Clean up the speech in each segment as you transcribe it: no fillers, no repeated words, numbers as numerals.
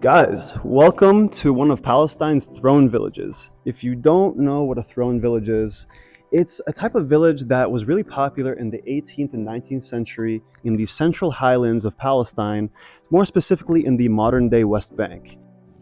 Guys, welcome to one of Palestine's throne villages. If you don't know what a throne village is, it's a type of village that was really popular in the 18th and 19th century in the central highlands of Palestine, more specifically in the modern-day West Bank.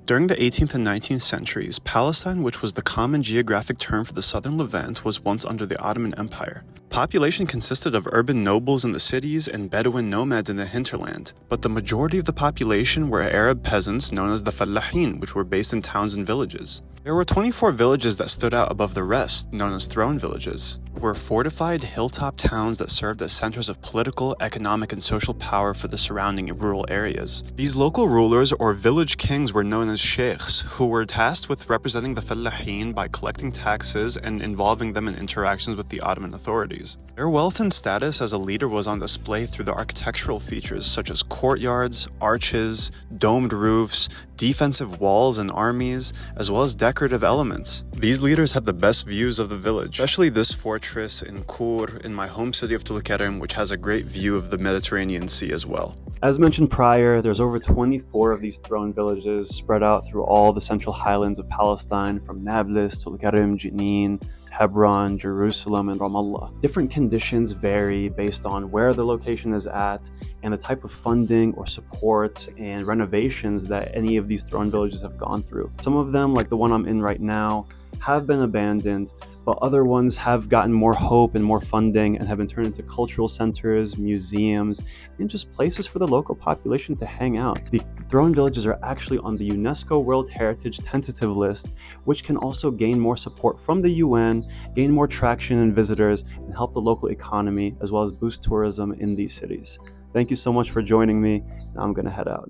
During the 18th and 19th centuries, Palestine, which was the common geographic term for the southern Levant, was once under the Ottoman Empire. Population consisted of urban nobles in the cities and Bedouin nomads in the hinterland, but the majority of the population were Arab peasants known as the Fallahin, which were based in towns and villages. There were 24 villages that stood out above the rest, known as throne villages, were fortified hilltop towns that served as centers of political, economic, and social power for the surrounding rural areas. These local rulers or village kings were known as sheikhs, who were tasked with representing the Fallahin by collecting taxes and involving them in interactions with the Ottoman authorities. Their wealth and status as a leader was on display through the architectural features such as courtyards, arches, domed roofs, defensive walls and armies, as well as decorative elements. These leaders had the best views of the village, especially this fortress in Kur in my home city of Tulkarem, which has a great view of the Mediterranean Sea as well. As mentioned prior, there's over 24 of these throne villages spread out through all the central highlands of Palestine, from Nablus, Tulkarem, Jenin, Hebron, Jerusalem, and Ramallah. Different conditions vary based on where the location is at and the type of funding or support and renovations that any of these throne villages have gone through. Some of them, like the one I'm in right now, have been abandoned, but other ones have gotten more hope and more funding and have been turned into cultural centers, museums, and just places for the local population to hang out. The throne villages are actually on the UNESCO World Heritage tentative list, which can also gain more support from the UN, gain more traction in visitors, and help the local economy, as well as boost tourism in these cities. Thank you so much for joining me. Now I'm gonna head out.